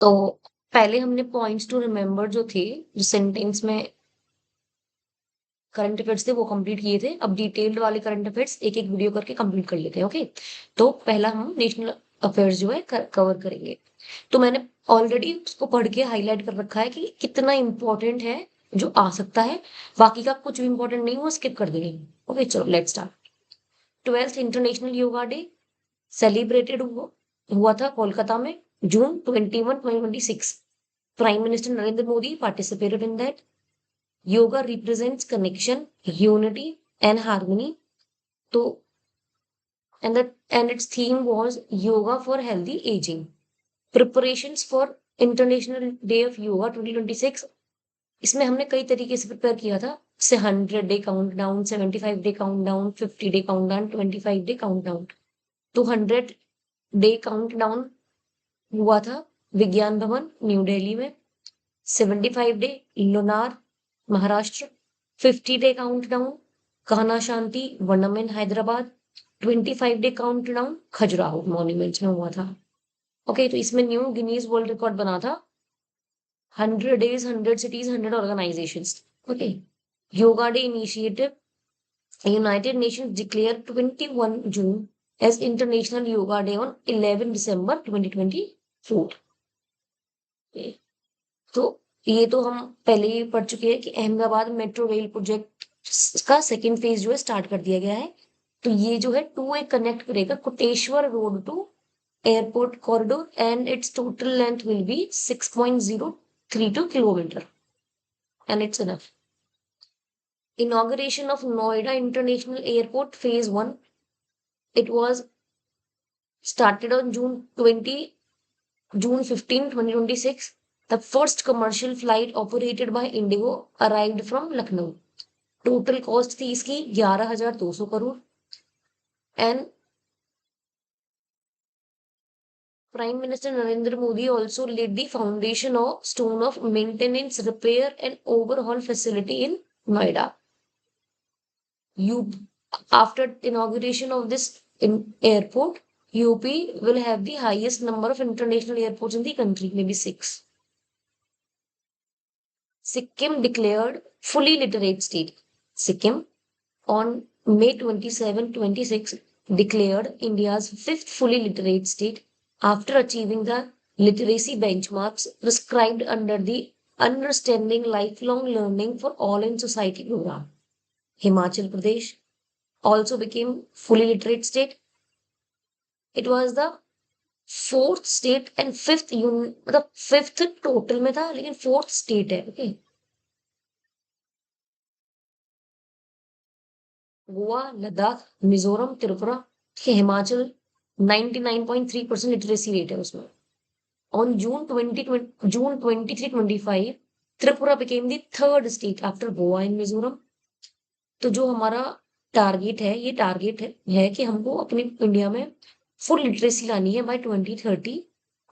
तो पहले हमने पॉइंट्स टू रिमेंबर जो थे, जो सेंटेंस में करंट अफेयर्स थे वो कंप्लीट किए थे। अब डिटेल्ड वाले करंट अफेयर्स एक एक वीडियो करके कंप्लीट कर लेते हैं। ओके, तो पहला हम नेशनल अफेयर्स जो है कवर करेंगे। तो मैंने ऑलरेडी उसको पढ़ के हाईलाइट कर रखा है कि कितना इंपॉर्टेंट है, जो आ सकता है। बाकी का कुछ भी इंपॉर्टेंट नहीं, वो स्किप कर देंगे। ओके, चलो let's start. 12th international yoga day celebrated हुआ था कोलकाता में जून 21, 2026। Prime minister Narendra Modi participated in that. Yoga represents connection, unity, and harmony. So, and its theme was yoga for healthy aging. Preparations for International Day of Yoga 2026. इसमें हमने कई तरीके से prepare किया था, जैसे 100 day countdown, 75 day countdown, 50 day countdown, 25 day countdown. तो 100 day countdown हुआ था विज्ञान भवन न्यू दिल्ली में। 75 day Lonar Maharashtra. 50 day countdown Kanha Shanti Vanam in Hyderabad. 25 day countdown Khajuraho monuments में हुआ था। ओके, तो इसमें न्यू गिनीज वर्ल्ड रिकॉर्ड बना था। 100 days, 100 cities, 100 organizations। Okay, yoga day initiative. United Nations declare 21 June as international yoga day on 11 December 2024। तो ये तो हम पहले ही पढ़ चुके हैं कि अहमदाबाद मेट्रो रेल प्रोजेक्ट का सेकेंड फेज जो है स्टार्ट कर दिया गया है। तो ये जो है टू वे कनेक्ट करेगा Koteshwar road to airport corridor, and its total length will be 6.032 kilometre, and its enough. Inauguration of Noida international airport phase 1, it was started on June 15, 2026. The first commercial flight operated by Indigo arrived from Lucknow. Total cost थी इसकी 11,200 crore. And prime minister Narendra Modi also laid the foundation of stone of maintenance repair and overhaul facility in Noida. You after inauguration of this airport, UP will have the highest number of international airports in the country, maybe 6. Sikkim declared fully literate state. Sikkim on May 27, 26 declared India's fifth fully literate state after achieving the literacy benchmarks prescribed under the Understanding Lifelong Learning for All in Society program. Himachal Pradesh also became fully literate state. It was the fourth state and fifth मतलब fifth total में था, लेकिन fourth state है। Okay, Goa, Ladakh, Mizoram, Tripura, Himachal 99.3% literacy rate है उसमें। On June 23-25 Tripura became the third state after Goa and Mizoram. तो जो हमारा टारगेट है, ये टारगेट है कि हमको अपने इंडिया में फुल लिटरेसी लानी है बाय 2030,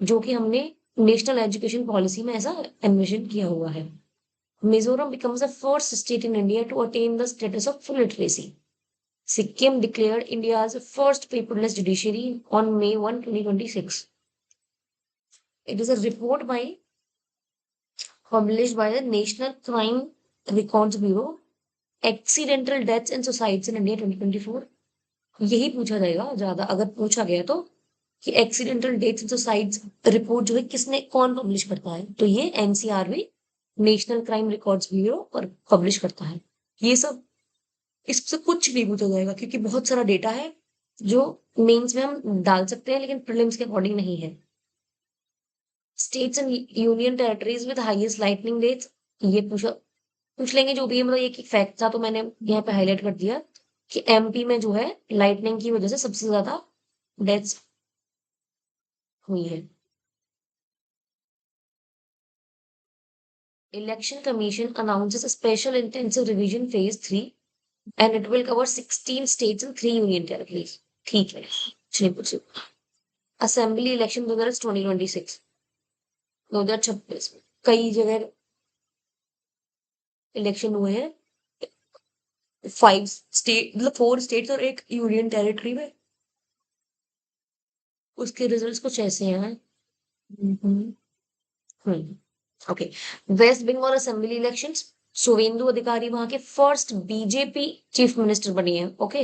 जो कि हमने नेशनल एजुकेशन पॉलिसी में ऐसा एनविजन किया हुआ है। Mizoram becomes the first state in India to attain the status of full literacy. Sikkim declared India's first paperless judiciary on May 1, 2026. It is a report published by the National Crime Records Bureau, Accidental Deaths and Suicides in India 2024. यही पूछा जाएगा ज्यादा, अगर पूछा गया तो, कि accidental deaths and suicides report जो है किसने कौन पब्लिश करता है, तो ये NCRB national crime records bureau पर पब्लिश करता है। ये सब इससे कुछ भी पूछा जाएगा, क्योंकि बहुत सारा डेटा है जो मेंस में हम डाल सकते हैं, लेकिन प्रीलिम्स के अकॉर्डिंग नहीं है। States and union territories with highest lightning deaths, ये पूछ लेंगे जो भी है। मतलब एक फैक्ट था तो मैंने यहाँ पे हाईलाइट कर दिया कि एमपी में जो है लाइटनिंग की वजह से सबसे ज्यादा डेथ्स हुई है। Election Commission announces a special intensive revision phase 3, and it will cover 16 states and 3 union territories. ठीक है, चलिए पूछिए। असेंबली इलेक्शन 2026, 2026 कई जगह इलेक्शन हुए हैं। 5 स्टेट मतलब 4 स्टेट्स और एक यूनियन टेरिटरी में। उसके रिजल्ट्स कुछ ऐसे हैं। Okay. West Bengal assembly elections, Shuvendu Adhikari वहां के फर्स्ट बीजेपी चीफ मिनिस्टर बनी है। ओके,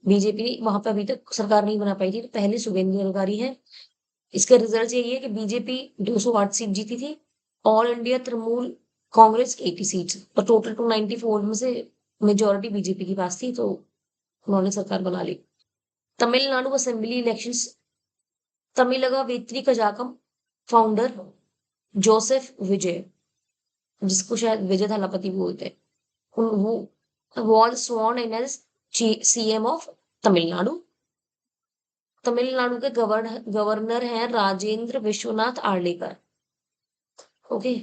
बीजेपी वहां पे अभी तक सरकार नहीं बना पाई थी, तो पहले शुवेंदु अधिकारी है। इसका रिजल्ट यही है कि बीजेपी 208 सीट जीती थी। All India Trinamool Congress 80 seats, और टोटल 294 में से मेजोरिटी बीजेपी की पास थी, तो उन्होंने सरकार बना ली। Tamil Nadu assembly elections, Tamilaga Vettri Kazhagam founder Joseph Vijay, जिसको शायद विजय थालापति बोलते हैं, वो was sworn in as CM of Tamil Nadu. Tamil Nadu के गवर्नर हैं Rajendra Vishwanath Arlekar. Okay,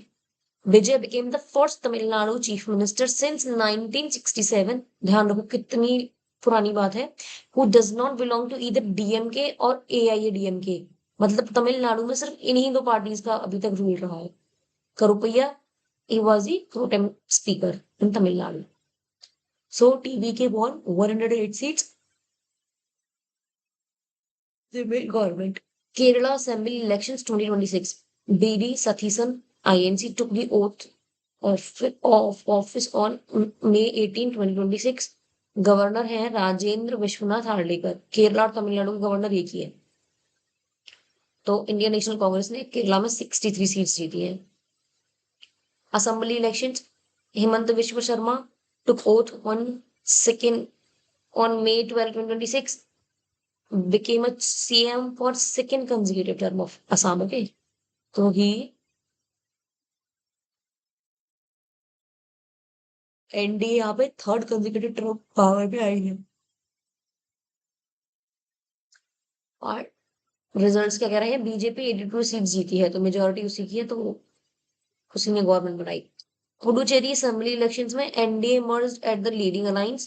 Vijay became the first Tamil Nadu chief minister since 1967। ध्यान रखो कितनी पुरानी बात है। who does not belong to either DMK और एआईएडीएमके, मतलब तमिलनाडु में सिर्फ इन्हीं दो पार्टीज का अभी तक रूल रहा है। Karuppaiah, he was the pro tem speaker in Tamil Nadu. So TVK won 108 seats. They made government. Kerala Assembly elections 2026. BD Sathisan INC took the oath of office on May 18, 2026. Governor हैं राजेंद्र विश्वनाथ हार्लेकर। केरला और तमिलनाडु के governor एक ही है। तो Indian national Congress ने केरला में 63 seats जीती है। असेंबली इलेक्शंस, हेमंत विश्व Sharma took oath on May 12, 2026, became a CM for second consecutive term of Assam. Okay, तो ही एनडीए यहाँ पे थर्ड कंसेक्यूटिव टर्म पावर पे आई है। और रिजल्ट्स क्या कह रहे हैं, बीजेपी 82 सीट जीती है, तो मेजोरिटी उसी की है, तो उसी ने गवर्नमेंट बनाई। पुडुचेरी असेंबली इलेक्शंस में NDA emerged at the leading alliance,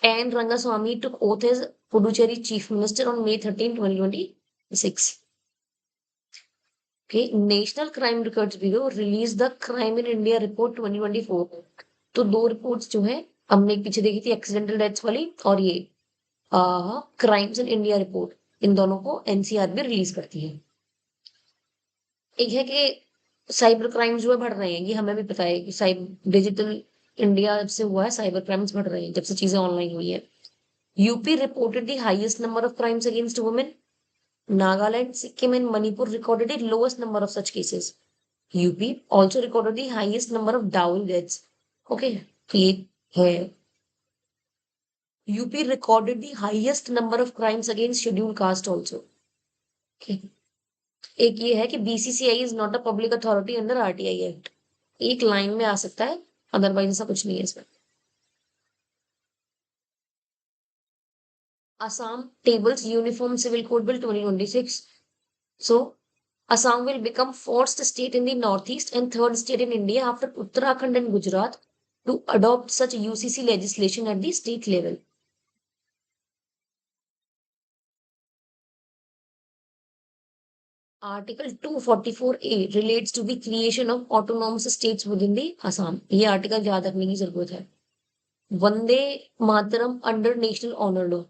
and Rangaswamy took oath as Puducherry chief minister on May 13, 2026. Okay, national crime records bureau release the crime in India report 2024। तो दो रिपोर्ट्स जो है हमने एक पीछे देखी थी, एक्सीडेंटल डेथ्स वाली, और ये क्राइम्स इन इंडिया रिपोर्ट, इन दोनों को एनसीआर भी रिलीज करती है। एक है कि साइबर क्राइम्स जो है बढ़ रहे हैं, ये हमें भी पता है कि साइबर डिजिटल इंडिया जब से हुआ है साइबर क्राइम्स बढ़ रहे हैं, जब से चीजें ऑनलाइन हुई है। UP reported the highest number of crimes against women. Nagaland, Sikkim, and Manipur recorded the lowest number of such cases. UP also recorded the highest number of dowry deaths. Okay, तो ये है। UP recorded the highest number of crimes against scheduled caste also. Okay. एक ये है कि BCCI is not a public authority under RTI act. एक line में आ सकता है, अदरवाइज ऐसा कुछ नहीं है इसमें। Assam tables Uniform Civil Code Bill 2026. So, Assam will become fourth state in the northeast and third state in India after Uttarakhand and Gujarat to adopt such UCC legislation at the state level. Article 244A relates to the creation of autonomous states within the Assam. ये article याद रखने की जरूरत है। Vande Mataram under national honour law,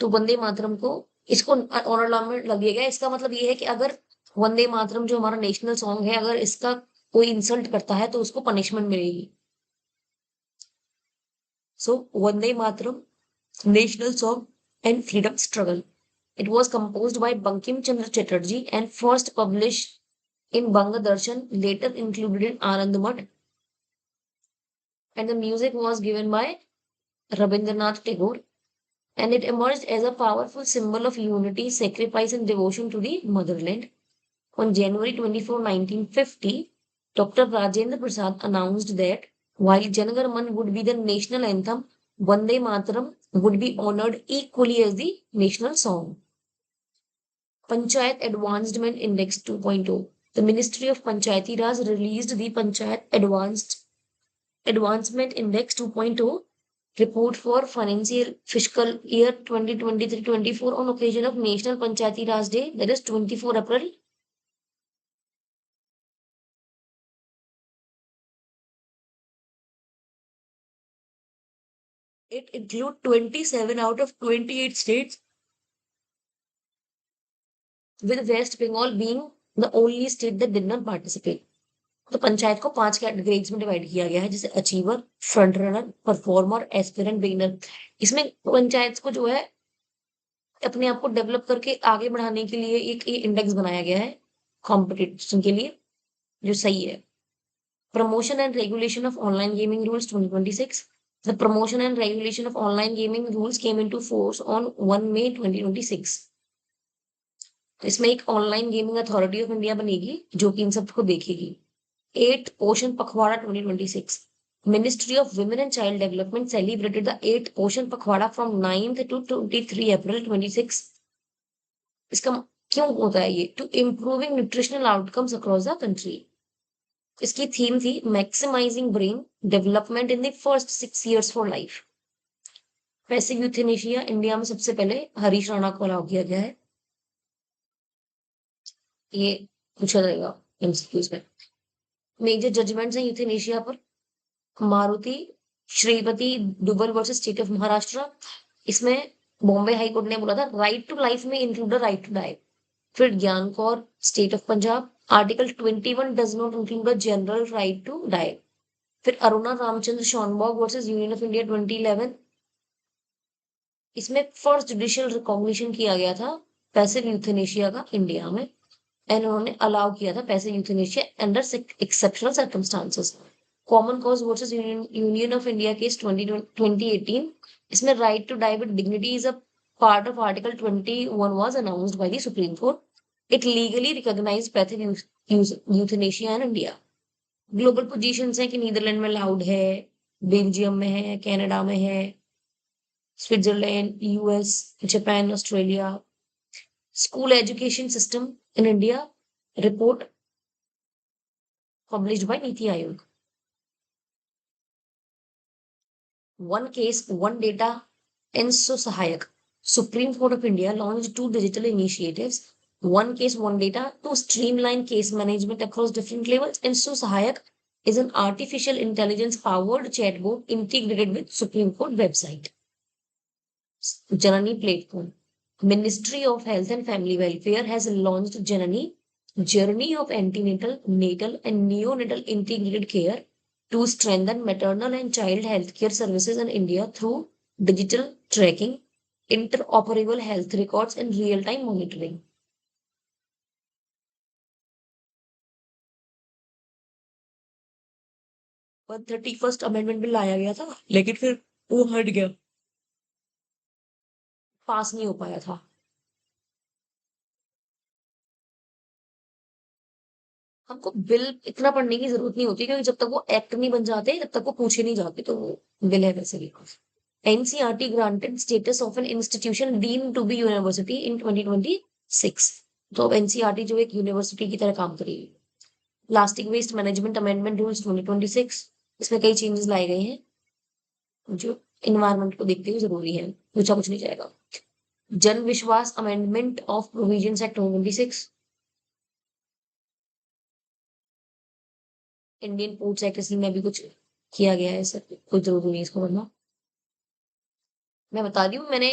तो वंदे मातरम को इसको honour law में लग गया। इसका मतलब ये है कि अगर वंदे मातरम जो हमारा नेशनल सॉन्ग है, अगर इसका कोई इंसल्ट करता है तो उसको पनिशमेंट मिलेगी। So Vande Mataram national song and freedom struggle, it was composed by Bankim Chandra Chatterjee and first published in Bangadarshan, later included in Anand Math, and the music was given by Rabindranath Tagore, and it emerged as a powerful symbol of unity, sacrifice, and devotion to the motherland. On January 24, 1950, Dr. Rajendra Prasad announced that while Janagaraman would be the national anthem, Vande Mataram would be honored equally as the national song. Panchayat Advancement Index 2.0. The Ministry of Panchayati Raj released the Panchayat Advancement Index 2.0 report for financial fiscal year 2023-24 on occasion of National Panchayati Raj Day, that is 24 April. It includes 27 out of 28 states, with West Bengal being the only state that did not participate. तो पंचायत को 5 categories में divide किया गया है, जैसे achiever, front runner, performer, aspirant, beginner. इसमें पंचायत को जो है अपने आप को डेवलप करके आगे बढ़ाने के लिए एक ये इंडेक्स बनाया गया है कंपटीशन के लिए, जो सही है। Promotion and regulation of online gaming rules 2026। The promotion and regulation of online gaming rules came into force on 1 May 2026। तो इसमें एक online gaming authority of India बनेगी जो कि इन सबको देखेगी। 8th पोषण पखवाड़ा 2026। Ministry of Women and Child Development celebrated the 8th पोषण पखवाड़ा from 9th to 23 April 26। इसका क्यों होता है ये? To improving nutritional outcomes across the country. इसकी थीम थी maximising brain development in the first 6 years for life. Passive euthanasia India में सबसे पहले हरीश राणा को अलाउ किया गया है। ये पूछा जाएगा एमसीक्यूज में। मेजर जजमेंट्स हैं यूथेनेशिया पर। मारुति श्रीपति डुबल वर्सेस स्टेट ऑफ महाराष्ट्र। इसमें बॉम्बे हाई कोर्ट ने बोला था राइट टू लाइफ में इंक्लूड राइट टू डाई। फिर Gian Kaur state of Punjab, article 21 does not include a general right to die. फिर Aruna Ramachandra Shanbaug versus Union of India 2011। इसमें फर्स्ट जुडिशियल रिकॉग्निशन किया गया था पैसिव यूथेनेशिया का इंडिया में, एंड उन्होंने अलाउ किया था passive euthanasia under exceptional circumstances. Common Cause versus Union of India case 2018। इसमें right to die with dignity is a part of article 21 was announced by the supreme court. It legally recognised passive euthanasia in India. Global positions है कि Netherlands में allowed है, Belgium में है, Canada में है, Switzerland, US, Japan, Australia. School education system in India report published by नीति Aayog. One case one data एनसो Sahayak. Supreme Court of India launch 2 digital initiatives, one case one data to streamline case management across different levels, and so sahayak is an artificial intelligence powered chatbot integrated with Supreme Court website। Janani platform। Ministry of Health and Family Welfare has launched Janani, Journey of Antenatal, Natal and Neonatal Integrated Care to strengthen maternal and child healthcare services in India through digital tracking, interoperable health records and real-time monitoring। 131st amendment bill लाया गया था, लेकिन फिर वो हट गया, पास नहीं हो पाया था। हमको बिल इतना पढ़ने की जरूरत नहीं होती, क्योंकि जब तक वो एक्ट नहीं बन जाते तब तक वो पूछे नहीं जाते, तो वो बिल है वैसे भी। NCERT granted status of an institution deemed to be university in 2026। तो अब एनसीईआरटी जो एक यूनिवर्सिटी की तरह काम करेगी। Plastic waste management amendment rules 2026। इसमें कई चेंजेस लाए गए हैं जो इन्वायरमेंट को देखते हुए जरूरी है, पूछा कुछ नहीं जाएगा। जन विश्वास amendment of provisions act 2026। Indian foods act, इसमें भी कुछ किया गया है, सर कोई जरूरी नहीं इसको पढ़ना। मैं बता रही हूँ, मैंने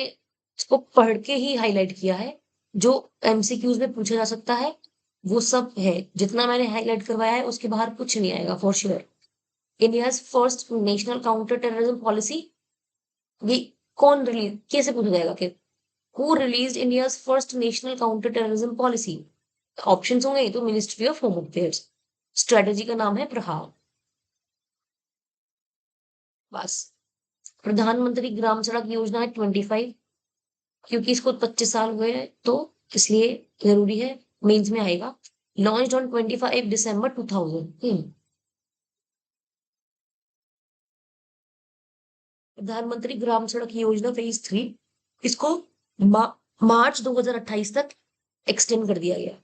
इसको पढ़ के ही हाईलाइट किया है। जो एमसीक्यूज में पूछा जा सकता है वो सब है, जितना मैंने हाईलाइट करवाया है उसके बाहर कुछ नहीं आएगा for sure. India's first national counter terrorism policy, ये कौन रिलीज, कैसे पूछा जाएगा कि who released India's first national counter terrorism policy? Options होंगे तो ministry of home affairs. Strategy का नाम है प्रहार। बस। प्रधानमंत्री ग्राम सड़क योजना है 25, क्योंकि इसको 25 साल हुए हैं तो इसलिए जरूरी है, मेंस में आएगा। लॉन्च ऑन 25 दिसंबर 2000। प्रधानमंत्री ग्राम सड़क योजना फेज 3, इसको मार्च 2028 तक एक्सटेंड कर दिया गया।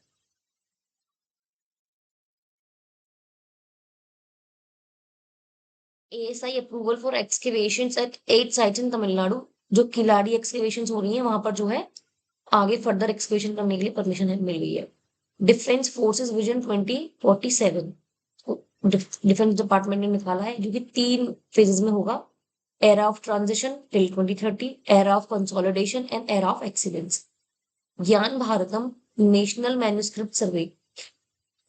ASI approval for excavations at 8 sites in Tamil Nadu. जो किलाड़ी एक्सकेवेशंस हो रही हैं वहां पर जो है आगे फर्दर एक्सकेवेशन करने के लिए परमिशन मिल गई है। Defence forces vision 2047 defence department ने निकाला है, जो कि 3 फेजेस में होगा। Era of transition till 2030, era of consolidation and era of excellence. Gyan Bharatam national manuscript survey,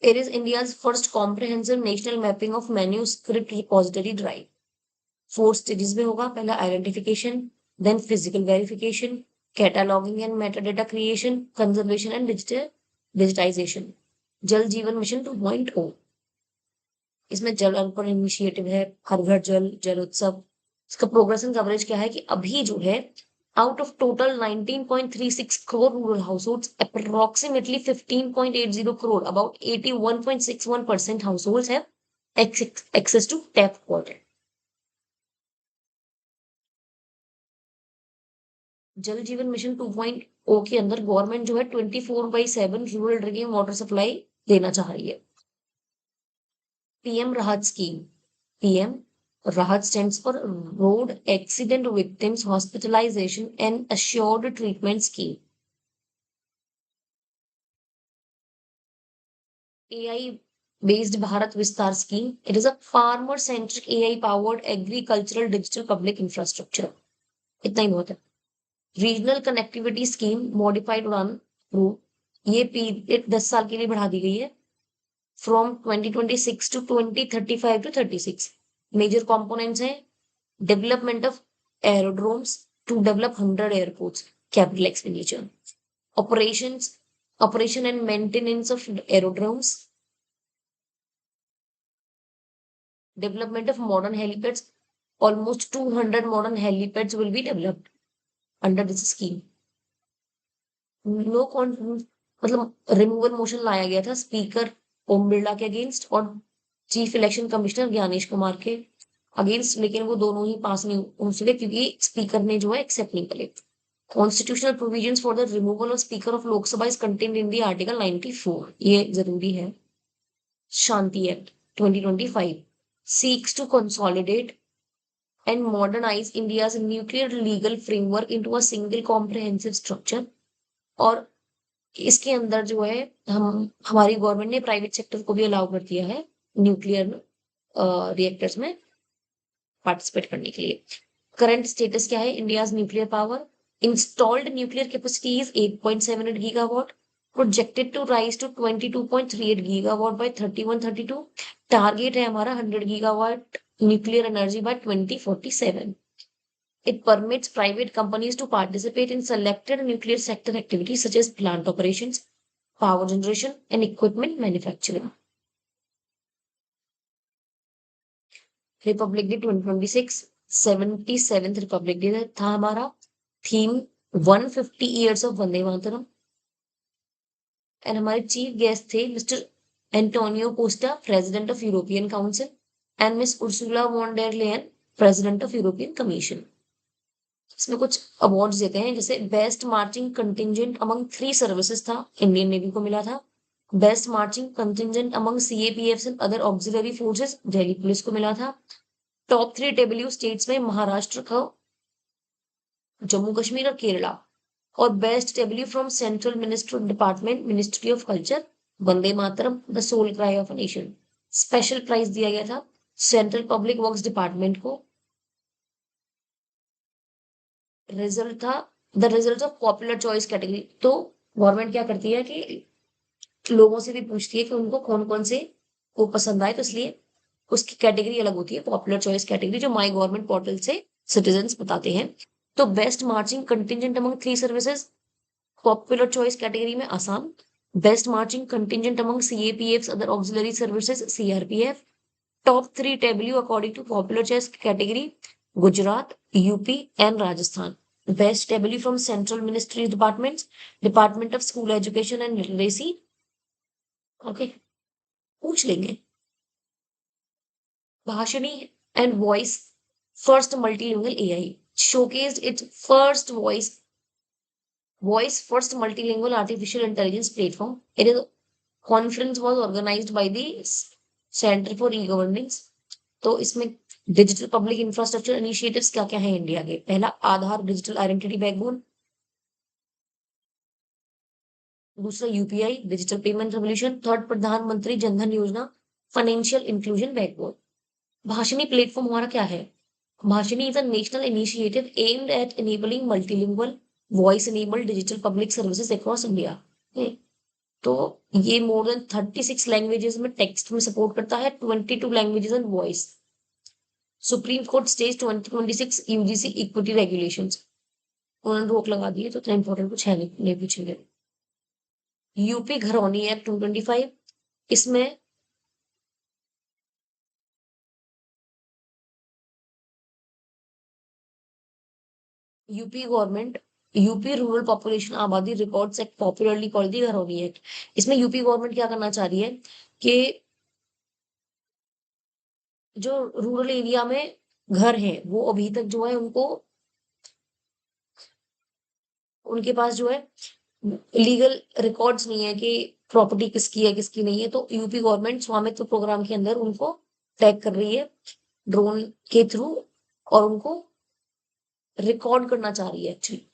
It is India's first comprehensive national mapping of manuscript repository drive. 4 stages में होगा. पहला identification, then physical verification, cataloging and metadata creation, conservation and digitization. जल जीवन mission 2.0. इसमें जल अर्पण initiative है, हर घर जल, जल उत्सव. इसका प्रोग्रेस एंड कवरेज क्या है कि अभी जो है out of total 19.36 crore rural households, approximately 15.80 crore, about 81.61% households have access to tap water. जल जीवन मिशन 2.0 के अंदर गवर्नमेंट जो है 24/7 रूरल ड्रिंकिंग वाटर सप्लाई देना चाह रही है. पीएम राहत स्कीम. पीएम राहत stands for Road Accident Victims Hospitalization and Assured Treatment Scheme. AI based Bharat Vistar Scheme. It is a farmer centric AI powered agricultural digital public infrastructure. इतना ही बहुत है. Regional connectivity scheme modified Udan route. ये period 10 साल के लिए बढ़ा दी गई है. From 2026 to 2035 to 36. Major components हैं development of aerodromes to develop 100 airports. Capital expenditure. Operation and maintenance of aerodromes. Development of modern helipads. Almost 200 modern helipads will be developed under this scheme. No मतलब removal motion लाया गया था speaker Om Birla के against और chief election commissioner Gyanesh Kumar के against, लेकिन वो दोनों ही पास नहीं हो सके क्योंकि स्पीकर ने जो है एक्सेप्ट नहीं करे. Constitutional provisions for the removal of speaker of Lok Sabha is contained in the article 94. ये जरूरी है. शांति act 2025 seeks to consolidate and modernize India's nuclear legal framework into a single comprehensive structure. और इसके अंदर जो है हमारी गवर्नमेंट ने प्राइवेट सेक्टर को भी अलाउ कर दिया है न्यूक्लियर रिएक्टर्स में पार्टिसिपेट करने के लिए. करंट स्टेटस क्या है India's nuclear power. Installed nuclear capacity is 8.78 gigawatt. Projected to rise to 22.38 gigawatt by 31-32. Target है हमारा 100 gigawatt nuclear energy by 2047. It permits private companies to participate in selected nuclear sector activities such as plant operations, power generation, and equipment manufacturing. Republic Day 2026, 77th Republic Day था हमारा. Theme 150 years of Vande Mataram. And हमारे chief guest थे mister Antonio Costa, president of European Council, and miss Ursula von der Leyen, president of European Commission. इसमें कुछ awards देते हैं, जैसे best marching contingent among 3 services था, इंडियन नेवी को मिला था. Best marching contingent among CAPF and other auxiliary forces, Delhi police को मिला था. टॉप 3 टेबल्यू स्टेट्स में महाराष्ट्र का, जम्मू कश्मीर और केरला. और best tableau from central ministry department, ministry of culture, Vande Mataram, the soul cry of a nation. Special prize दिया गया था सेंट्रल पब्लिक वर्क्स डिपार्टमेंट को. रिजल्ट था the result of popular choice category. तो गवर्नमेंट क्या करती है कि लोगों से भी पूछती है कि उनको कौन कौन से को पसंद आए, तो इसलिए उसकी कैटेगरी अलग होती है, पॉपुलर चॉइस कैटेगरी, जो माई गवर्नमेंट पोर्टल से सिटीजन बताते हैं. तो best marching contingent among 3 services, popular choice category में Assam. Best marching contingent among CAPF other auxiliary services, CRPF. Top 3 tableau according to popular choice category, Gujarat, UP and Rajasthan. Best tableau from central ministry departments, department of school education and literacy. Okay, पूछ लेंगे. Bhashini and voice first multilingual AI showcased its first voice first multilingual artificial intelligence platform. It is conference was organized by the Center for E-Governance. तो इसमें digital public infrastructure initiatives क्या क्या है India के. पहला आधार digital identity backbone. दूसरा UPI digital payment revolution. Third प्रधानमंत्री जनधन योजना financial inclusion backbone. Bhashini platform हमारा क्या है. Bhashini is a national initiative aimed at enabling multilingual, voice-enabled digital public services across India. Okay. तो ये मोर देन 36 लैंग्वेजेस में text में सपोर्ट करता है, 22 languages and voice. Supreme court stage 2026 UGC equity regulations, उन्होंने रोक लगा दी है, तो इतना इंपॉर्टेंट कुछ है नहीं, नहीं पूछेंगे। यूपी घरौनी एक्ट 225, इसमें UP government, UP rural population आबादी records act, popularly called the Gharauni act, इसमें यूपी गवर्नमेंट क्या करना चाह रही है कि जो रूरल एरिया में घर हैं वो अभी तक जो है उनको, उनके पास जो है लीगल रिकॉर्ड्स नहीं है कि प्रॉपर्टी किसकी है किसकी नहीं है, तो यूपी गवर्नमेंट स्वामित्व प्रोग्राम के अंदर उनको टैग कर रही है ड्रोन के थ्रू, और उनको रिकॉर्ड करना चाह रही है actually.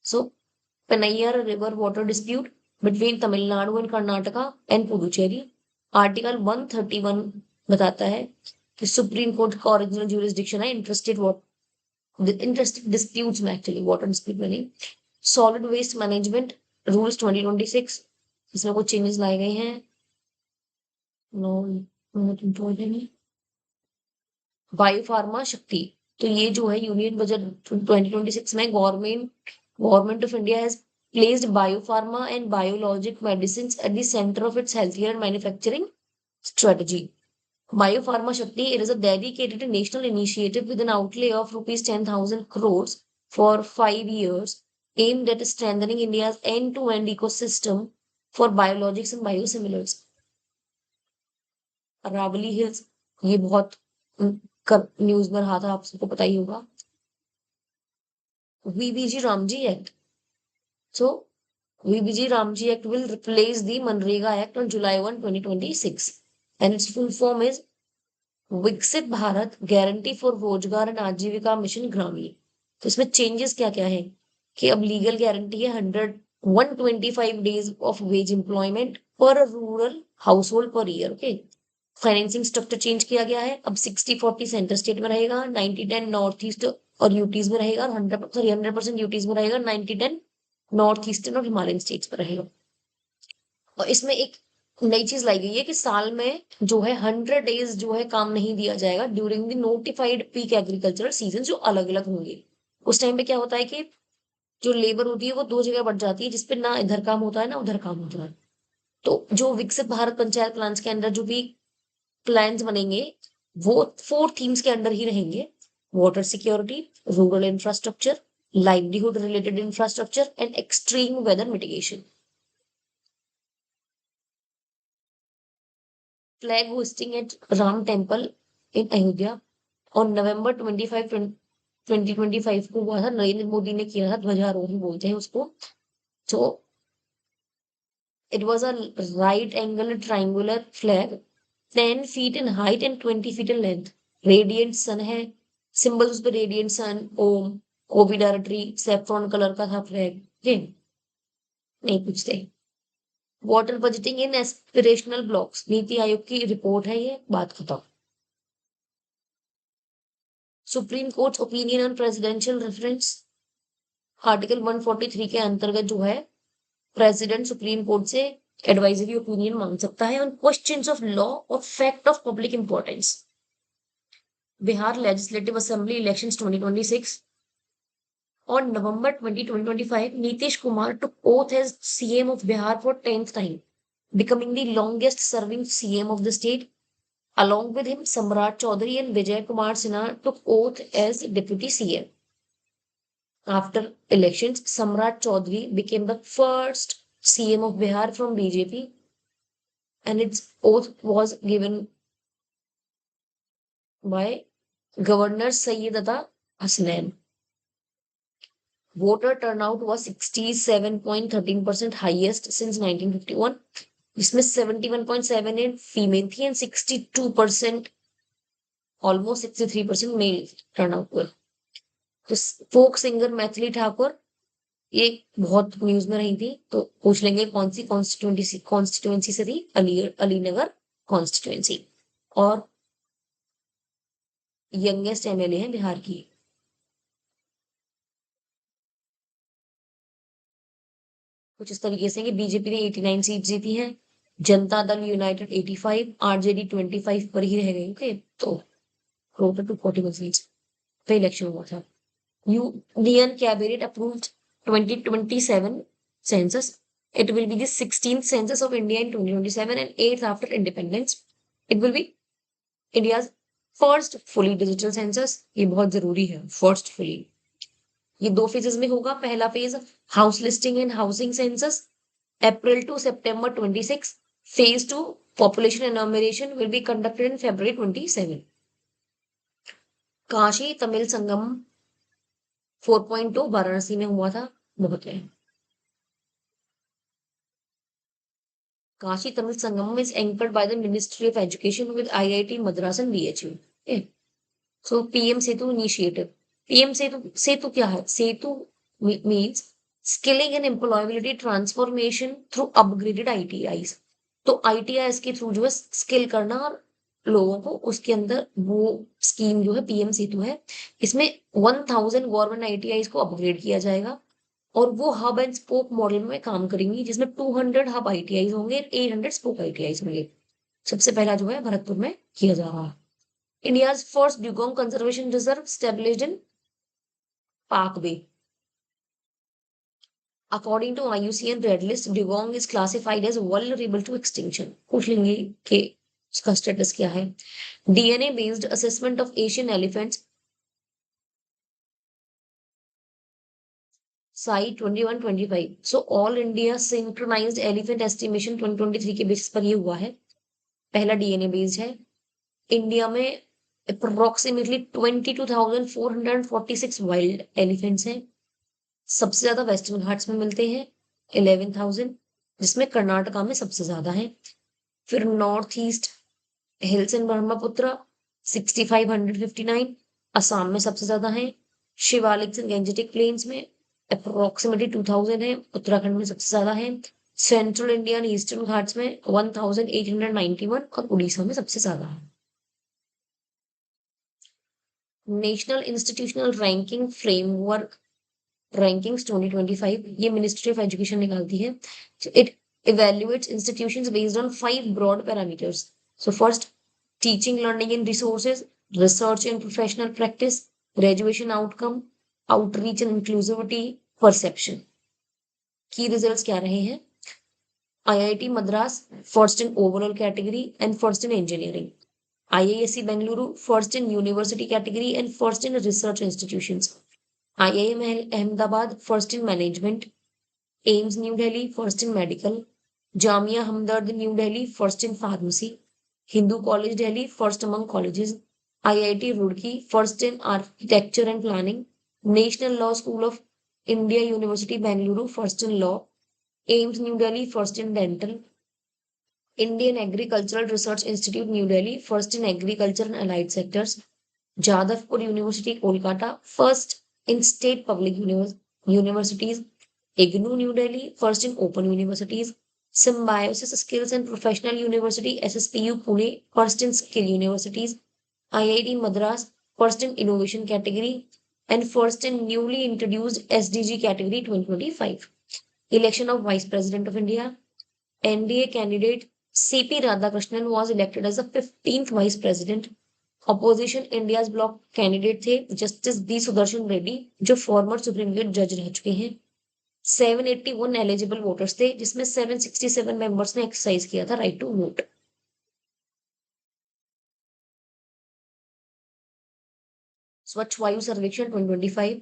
So Pennaiyar river water dispute between Tamil Nadu and Karnataka and Puducherry, article 131 बताता है कि सुप्रीम कोर्ट का ओरिजिनल ज्यूरिसडिक्शन है इंटरेस्टेड डिस्प्यूट्स में, एक्चुअली वाटर डिस्प्यूट में नहीं। सॉलिड वेस्ट मैनेजमेंट रूल्स 2026, इसमें कुछ चेंजेस लाए गए हैं। नो, बायोफार्मा शक्ति, तो ये जो है यूनियन बजट 2026 में government of India has placed biopharma and biologic medicine at the centre of its health care manufacturing strategy. Biopharma Shakti, it is a dedicated national initiative with an outlay of rupees 10,000 crores for 5 years, aimed at strengthening India's end-to-end ecosystem for biologics and biosimilars. Aravalli hills, ये बहुत news में रहा था, आप सबको पता ही होगा। VBG Ramji act, so VBG Ramji act will replace the मनरेगा act on July 1, 2026, and its full form is विकसित भारत गारंटी फॉर रोजगार एंड आजीविका मिशन ग्रामीण। तो इसमें चेंजेस क्या क्या है कि अब लीगल गारंटी है 125 डेज ऑफ वेज एम्प्लॉयमेंट पर rural house hold per year. Okay, financing structure change किया गया है, अब 60-40 सेंटर स्टेट में रहेगा, 90-10 नॉर्थ ईस्ट और यूटीज में रहेगा, और 100% यूटीज में रहेगा, 90-10 नॉर्थ ईस्टर्न और हिमालयन स्टेट्स में रहेगा। और इसमें एक नई चीज लाई गई है कि साल में जो है 100 डेज जो है काम नहीं दिया जाएगा during the notified peak agricultural season, जो अलग अलग होंगे। उस टाइम पे क्या होता है कि जो लेबर होती है वो दो जगह बढ़ जाती है, जिसपे ना इधर काम होता है ना उधर काम होता है। तो जो विकसित भारत पंचायत प्लान के अंदर जो भी प्लान बनेंगे वो 4 थीम्स के अंडर ही रहेंगे: water security, rural infrastructure, livelihood related infrastructure and extreme weather mitigation. Flag hoisting at Ram temple in Ayodhya और November 25, 2025 को हुआ था, नरेंद्र मोदी ने किया था, ध्वजारोहण बोलते हैं उसको। तो it was a right angle triangular flag, 10 feet in height and 20 feet in length। Radiant sun है, सिंबल उस पर radiant sun, Om, Kovidar tree, saffron colour का था फ्लैग। नहीं पूछते। Water budgeting in aspirational blocks, Niti Aayog की रिपोर्ट है ये, बात खत्म। Supreme Court opinion on presidential reference, article 143 के अंतर्गत जो है प्रेसिडेंट सुप्रीम कोर्ट से एडवाइजरी ओपिनियन मांग सकता है ऑन क्वेश्चंस ऑफ लॉ और fact of public importance. Bihar legislative assembly elections 2026, on November 20, 2025, Nitish Kumar took oath as CM of Bihar for 10th time, becoming the longest serving CM of the state. Along with him, Samrat Chaudhary and Vijay Kumar Sinha took oath as deputy CM. After elections, Samrat Chaudhary became the first CM of Bihar from BJP, and its oath was given by Governor Sayyid Hasnain. Voter turnout was 67.13%, highest since 1951. इसमें 71.78 female थी and 62%, almost 63% mail turnout हुआ। तो folk singer Maithili Thakur, ये बहुत news में रही थी, तो पूछ लेंगे कौन सी कॉन्स्टिट्यूएंसी से थी, अलीनगर कॉन्स्टिट्यूएंसी, और यंगेस्ट एमएलए है बिहार की। कुछ इस तरीके से कि बीजेपी ने 89 सीट जीती हैं, जनता दल यूनाइटेड 85, आरजेडी 25 पर ही रह गई। ओके, तो टोटल टू 41 सीट्स पे इलेक्शन हुआ था। Union cabinet approved 2027 census. It will be the 16th census of India in 2027 and 8th after independence. It will be India's first fully digital census. ये बहुत जरूरी है, फर्स्ट फुली। ये 2 phases में होगा। पहला phase house listing and housing census, April to September 26. Phase 2 population enumeration will be conducted in February 27. Kashi Tamil Sangam 4.2 Varanasi में हुआ था। बहुत है। Kashi Tamil Sangam is anchored by the Ministry of Education with IIT Madras and BHU. Okay. So PM Setu initiative. PM Setu क्या है? Setu means skilling and employability transformation through upgraded ITIs. तो ITIs के through जो है skill करना और लोगों को उसके अंदर वो स्कीम जो है पीएम सेतु है, इसमें 1000 गवर्नमेंट आईटीआईस को अपग्रेड किया जाएगा और वो हब एंड स्पोक मॉडल में काम करेंगी, जिसमें 200 हब आईटीआई होंगे, 800 स्पोक आईटीआई होंगे। सबसे पहला जो है भरतपुर में किया जा रहा है। India's first dugong conservation reserve established in Palk Bay. According to IUCN red list, dugong is classified as vulnerable to extinction. पूछ लेंगे कि उसका स्टेटस क्या है। DNA based assessment of Asian elephants SAI 21-25। So all India synchronised elephant estimation 2023 के basis पर ये हुआ है। पहला डीएनए बेस्ड है। इंडिया में अप्रोक्सीमेटली 22,446 वाइल्ड एलिफेंट्स हैं। सबसे ज्यादा वेस्टर्न घाट्स में मिलते हैं 11,000, जिसमें कर्नाटका में सबसे ज्यादा है। फिर north east hills and Brahmaputra 6559, Assam में सबसे ज्यादा है। शिवालिक एंड गंजेटिक प्लेन्स में अप्रोक्सीमेटली 2000 है, उत्तराखंड में सबसे ज्यादा है। Central India and eastern Ghats में 1891 और उड़ीसा में सबसे ज्यादा है। National institutional ranking framework rankings 2025 ये मिनिस्ट्री ऑफ एजुकेशन निकालती है। It evaluates institutions based on 5 broad parameters. So first, teaching, learning and resources, research and professional practice, graduation outcome, outreach and inclusivity, perception. Key results क्या रहे हैं? IIT Madras first in overall category and first in engineering. IISc Bengaluru first in university category and first in research institutions. IIM Ahmedabad first in management. AIMS New Delhi first in medical. Jamia Hamdard New Delhi first in pharmacy. Hindu College Delhi first among colleges. IIT Roorkee first in architecture and planning. National Law School of India University Bengaluru first in law. AIMS New Delhi first in dental. Indian Agricultural Research Institute New Delhi first in agriculture and allied sectors. Jadavpur University Kolkata first in state public universities. IGNOU New Delhi first in open universities. Symbiosis Skills and Professional University SSPU Pune first in skill universities. IIT Madras first in innovation category and first in newly introduced SDG category 2025. Election of Vice President of India. NDA candidate CP Radhakrishnan was elected as the 15th Vice President. Opposition India's bloc candidate थे justice B Sudarshan Reddy, जो former supreme court जज रह चुके हैं। 781 eligible voters थे, जिसमें 767 members ने exercise किया था राइट टू वोट। स्वच्छ वायु सर्वेक्षण 2025,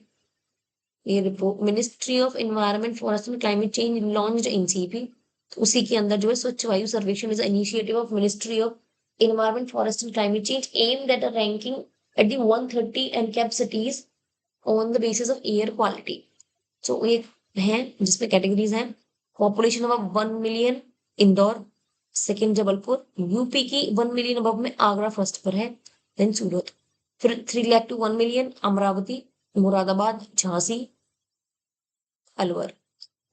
ये report ministry of environment forest and climate change launched NCP. तो उसी के अंदर जो है स्वच्छ वायु सर्वेक्षण is initiative of ministry of environment forest and climate change aimed at a ranking at the 130 NCAP cities on the basis of air quality. So ये है जिसमें कैटेगरीज हैं। Population of 1 million Indore, second Jabalpur. UP की 1 million above में Agra first पर है, then Surat. फिर 3 lakh to 1 million Amravati, Moradabad, Jhansi, Alwar.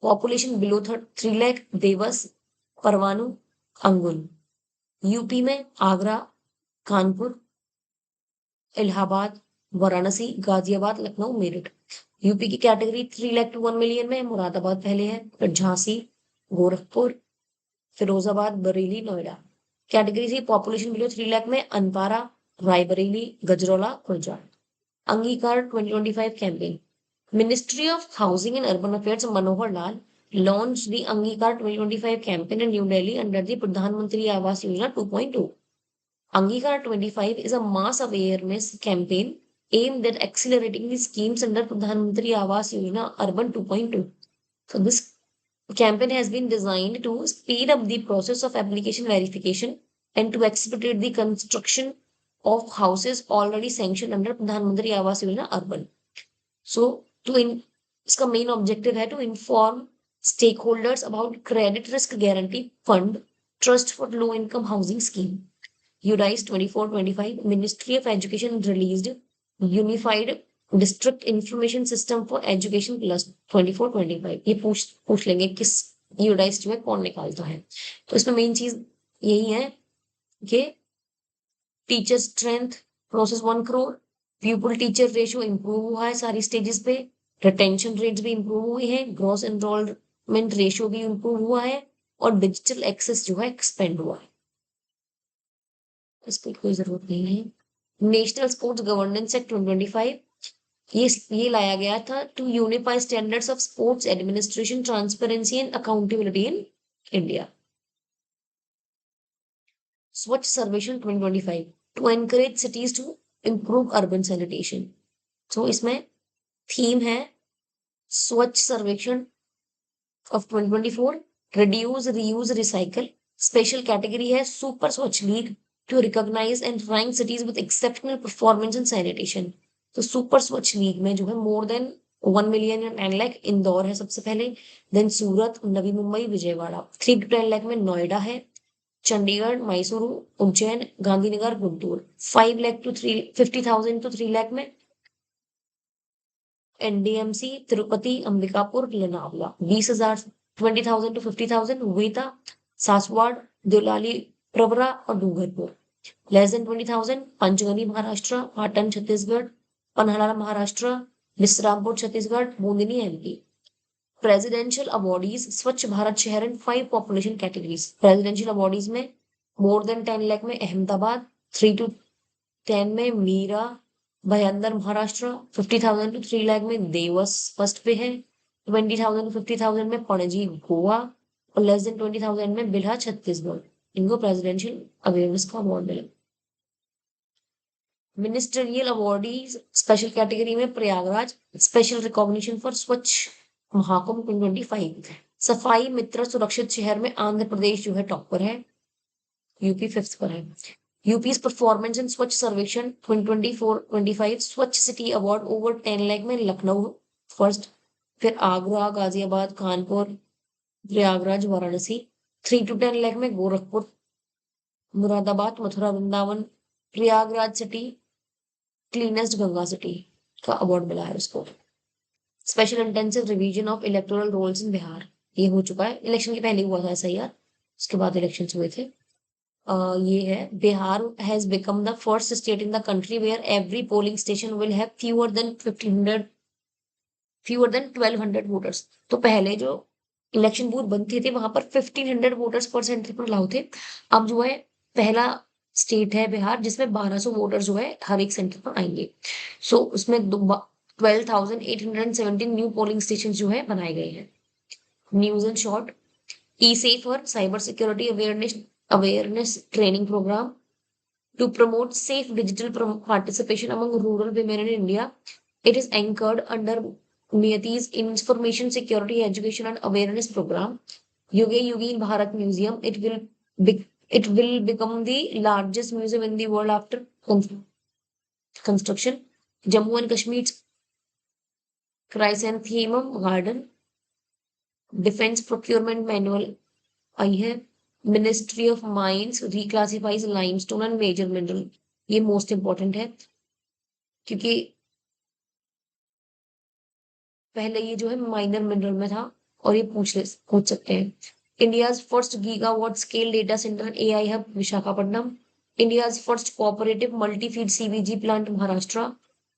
Population below 3 lakh Dewas, Parwanoo, Angul. UP में आगरा, कानपुर, इलाहाबाद, वाराणसी, गाजियाबाद, लखनऊ, मेरठ। यूपी की कैटेगरी 3 लाख टू 1 मिलियन में मुरादाबाद पहले है, फिर Jhansi, Gorakhpur, Firozabad, Bareilly, Noida. Category C population below 3 lakh में Anpara, Raebareli, Gajraula, Khurja. Angikaar 2025 campaign. Ministry of Housing and Urban Affairs Manohar Lal launched the Angikar 2025 campaign in New Delhi under the Pradhan Mantri Awas Yojana 2.2. Angikar 25 is a mass awareness campaign aimed at accelerating the schemes under Pradhan Mantri Awas Yojana Urban 2.2. So this campaign has been designed to speed up the process of application verification and to expedite the construction of houses already sanctioned under Pradhan Mantri Awas Yojana Urban. So to in इसका main objective है to inform stakeholders about credit risk guarantee fund trust for low income housing scheme UDISE 24-25 ministry of education released unified district information system for education plus 24-25। ये पूछ लेंगे किस UDISE जो है कौन निकालता है। तो इसमें मेन चीज यही है कि teacher strength process 1 crore, pupil teacher ratio improve हुआ है सारी स्टेजेस पे, रिटेंशन रेट्स भी इंप्रूव हुए हैं, ग्रॉस एनरोलमेंट रेशियो भी इंप्रूव हुआ है और डिजिटल एक्सेस जो है एक्सपेंड हुआ है। इसकी कोई जरूरत नहीं है। नेशनल स्पोर्ट्स गवर्नेंस एक्ट 2025 ये लाया गया था to unify standards of sports administration, transparency and accountability in India. Swachh Survekshan 2025 to encourage cities to improve urban sanitation। तो इसमें थीम है Swachh Survekshan of 2024 reduce reuse recycle. Special category है super Swachh league to recognise and rank cities with exceptional performance in sanitation. तो super Swachh league में जो है more than 1 million and 10 lakh Indore है सबसे पहले, देन सूरत, नवी मुंबई, विजयवाड़ा। 3 to 10 लाख में नोएडा है, चंडीगढ़, मैसूरू, उज्जैन, गांधीनगर, गुंटूर। 5 लाख टू 50,000 टू 3 लाख में एनडीएमसी, तिरुपति, अंबिकापुर, लोनावला। 20,000 20,000 टू 50,000 वेता, सासवाड़, देवलाली, प्रवरा और Dungarpur. Less than 20,000 Panchgani Maharashtra, Patan Chhattisgarh, Panhala Maharashtra, Vishrampur Chhattisgarh, Budni MP. Presidential awardees स्वच्छ भारत शहर in 5 population categories. Presidential awardees में मोर देन 10 लाख में अहमदाबाद, 3 to 10 में मीरा भयंदर महाराष्ट्र, 50,000 टू 3 लाख में देवस फर्स्ट पे है, 20,000 टू 50,000 में पणजी गोवा और लेस देन 20,000 में बिल्हा छत्तीसगढ़। इनको प्रेसिडेंशियल अवेयरनेस का अवार्ड मिला। मिनिस्टरियल अवॉर्डीज स्पेशल कैटेगरी में प्रयागराज, स्पेशल रिकॉग्निशन फॉर स्वच्छ महाकुंभ 2025। सफाई मित्र सुरक्षित शहर में आंध्र प्रदेश जो है टॉप पर है, यूपी 5th पर है। यूपी's परफॉर्मेंस इन स्वच्छ सर्वेक्षण 2024-25 स्वच्छ सिटी अवार्ड ओवर 10 लाख में लखनऊ फर्स्ट, फिर आगरा, गाजियाबाद, कानपुर, प्रयागराज, वाराणसी। 3 to 10 लाख में Gorakhpur, Moradabad, Mathura, Vrindavan. Prayagraj city cleanest Ganga city का अवार्ड मिला है उसको। Special intensive revision of electoral rolls in Bihar, ये हो चुका है, इलेक्शन के पहले हुआ था ऐसा यार, उसके बाद इलेक्शन हुए थे। ये है Bihar has become the first state in the country where every polling station will have fewer than 1,200 voters. तो पहले जो इलेक्शन बूथ बनते थे वहां पर 1,500 वोटर्स पर सेंटर पर अलाउ थे। अब जो है पहला स्टेट है बिहार जिसमें 1,200 वोटर्स जो है हर एक सेंटर पर आएंगे। सो उसमें 12,817 न्यू पोलिंग स्टेशन जो है बनाए गए हैं। News and short. E safer cyber security awareness training programme to promote safe digital participation among rural women in India. It is anchored under MIATI's Information Security Education and Awareness Program. Yuge Yugi Bharat Museum. It will become the largest museum in the world after construction. Jammu and Kashmir's Chrysanthemum Garden. Defense Procurement Manual आई है। Ministry of mines reclassifies limestone and major mineral, ये most important है क्योंकि पहले ये जो है minor mineral में था और ये पूछ सकते हैं। India's first gigawatt scale data centre AI hub Visakhapatnam. India's first cooperative multi feed सीवीजी plant Maharashtra.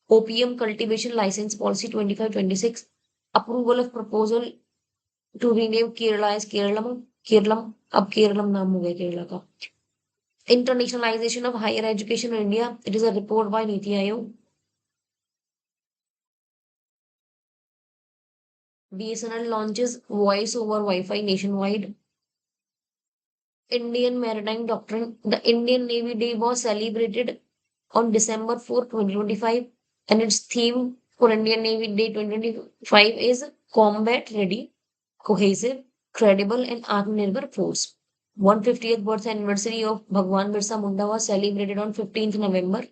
Opium cultivation licence policy 25-26, approval of proposal to rename Kerala as Keralam, Keralam अब केरलम नाम हो गया केरला का। Internationalisation of higher education in India, it is a report by नीति Aayog. BSNL launches voice over Wi-Fi nationwide. Indian Maritime Doctrine. The Indian Navy Day was celebrated on December 4, 2025, and its theme for Indian Navy Day 2025 is combat ready, cohesive, credible, and Atmanirbhar force. 150th birth anniversary of Bhagwan Birsa Munda was celebrated on 15th November.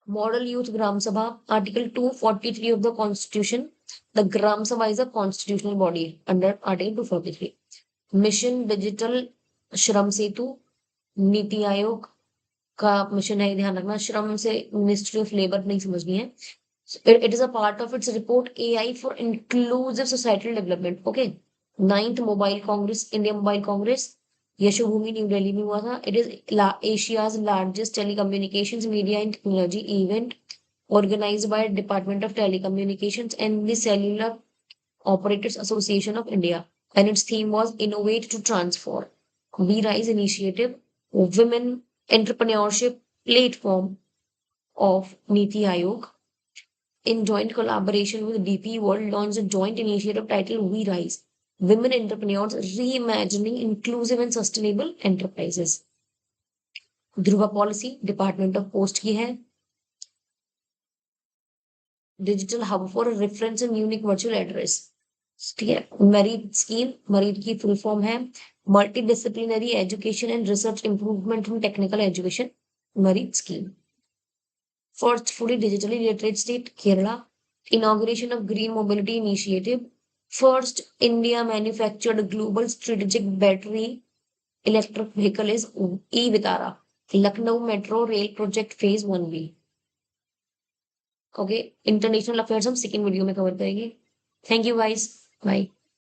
Model Youth Gram Sabha, Article 243 of the Constitution. The Gram Sabha is a constitutional body under Article 243. Mission digital श्रम सेतु, नीति आयोग का mission है, ध्यान रखना। श्रम से ministry of labour नहीं समझनी है। It is a part of its report AI for inclusive societal development. Okay. 9th mobile Congress, India mobile Congress, Yashobhoomi new Delhi में हुआ था। It is Asia's largest telecommunications media and technology event organized by Department of Telecommunications and the Cellular Operators Association of India, and its theme was Innovate to Transform. We Rise Initiative, Women Entrepreneurship Platform of Niti Aayog, in joint collaboration with DP World, launched a joint initiative titled We Rise, Women Entrepreneurs Reimagining Inclusive and Sustainable Enterprises. Dhruva policy department of post की है। Digital hub for reference and unique virtual address, ठीक है। Merit scheme, merit की full form है multi disciplinary education and research improvement in technical education, merit scheme. First fully digitally literate state Kerala, inauguration of green mobility initiative, first India manufactured global strategic battery electric vehicle is e Vitara, Lucknow metro rail project phase 1B। Okay, international affairs हम second video में cover करेंगे। Thank you guys, bye.